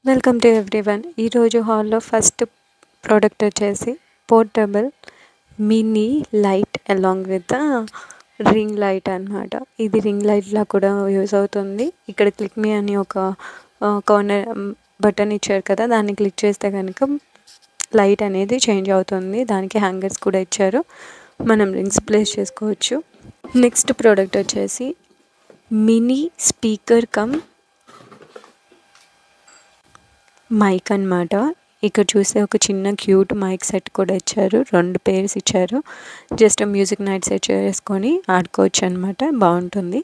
Welcome to everyone. ఈరోజు హాల్లో first product వచ్చేసి portable mini light along with ring light అనమాట. ఇది రింగ్ లైట్లా కూడా యూస్ అవుతుంది. ఇక్కడ క్లిక్ మీ అని ఒక కార్నర్ బటన్ ఇచ్చారు కదా, దాన్ని క్లిక్ చేస్తే కనుక లైట్ అనేది చేంజ్ అవుతుంది. దానికి హ్యాంగర్స్ కూడా ఇచ్చారు, మనం రింగ్స్ ప్లేస్ చేసుకోవచ్చు. నెక్స్ట్ ప్రోడక్ట్ వచ్చేసి మినీ స్పీకర్ కమ్ మైక్ అన్నమాట. ఇక్కడ చూస్తే ఒక చిన్న క్యూట్ మైక్ సెట్ కూడా ఇచ్చారు, 2 పేర్స్ ఇచ్చారు. జస్ట్ మ్యూజిక్ నైట్ సెట్ చేసుకొని ఆడుకోవచ్చు అనమాట, బాగుంటుంది.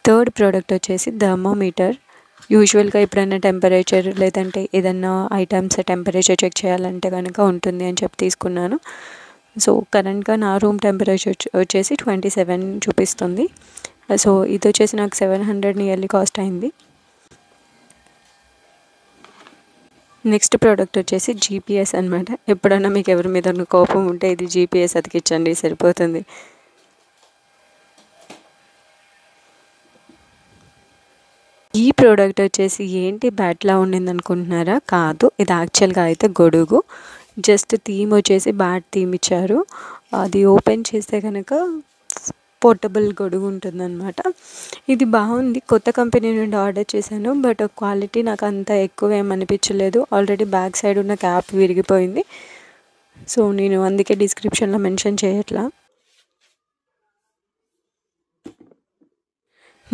థర్డ్ ప్రోడక్ట్ వచ్చేసి థర్మోమీటర్. యూజువల్గా ఎప్పుడైనా టెంపరేచర్ లేదంటే ఏదన్నా ఐటమ్స్ టెంపరేచర్ చెక్ చేయాలంటే కనుక ఉంటుంది అని చెప్పి తీసుకున్నాను. సో కరెంట్గా నా రూమ్ టెంపరేచర్ వచ్చేసి 27 చూపిస్తుంది. సో ఇది వచ్చేసి నాకు 700 నియర్లీ కాస్ట్ అయింది. నెక్స్ట్ ప్రోడక్ట్ వచ్చేసి జీపీఎస్ అనమాట. ఎప్పుడైనా మీకు ఎవరి మీద కోపం ఉంటే ఇది జీపీఎస్ అతికించండి, సరిపోతుంది. ఈ ప్రోడక్ట్ వచ్చేసి ఏంటి బ్యాట్లా ఉండింది అనుకుంటున్నారా? కాదు, ఇది యాక్చువల్గా అయితే గొడుగు. జస్ట్ థీమ్ వచ్చేసి బ్యాట్ థీమ్ ఇచ్చారు. అది ఓపెన్ చేస్తే కనుక పోర్టబుల్ గొడుగు ఉంటుందన్నమాట. ఇది బాగుంది, కొత్త కంపెనీ నుండి ఆర్డర్ చేశాను. బట్ క్వాలిటీ నాకు అంత ఎక్కువ ఏమనిపించలేదు. ఆల్రెడీ బ్యాక్ సైడ్ ఉన్న క్యాప్ విరిగిపోయింది. సో నేను అందుకే డిస్క్రిప్షన్లో మెన్షన్ చేయట్లా.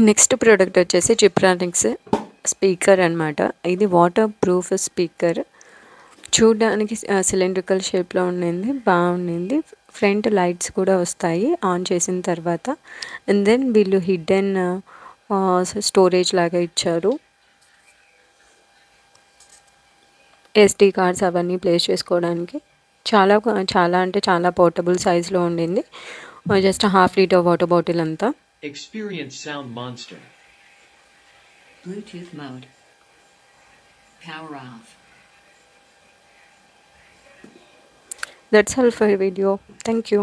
నెక్స్ట్ ప్రోడక్ట్ వచ్చేసి జిబ్రానిక్స్ స్పీకర్ అనమాట. ఇది వాటర్ ప్రూఫ్ స్పీకర్. చూడడానికి సిలిండ్రికల్ షేప్లో ఉండింది, బాగుండింది. ఫ్రంట్ లైట్స్ కూడా వస్తాయి ఆన్ చేసిన తర్వాత. అండ్ దెన్ వీళ్ళు హిడ్డెన్ స్టోరేజ్ లాగా ఇచ్చారు. ఎస్డి కార్డ్స్ అవన్నీ ప్లేస్ చేసుకోవడానికి చాలా అంటే చాలా పోర్టబుల్ సైజ్లో ఉండింది. జస్ట్ 1/2 లీటర్ వాటర్ బాటిల్ అంతా. Experience Sound Monster. Bluetooth mode. Power off. That's all for video. Thank you.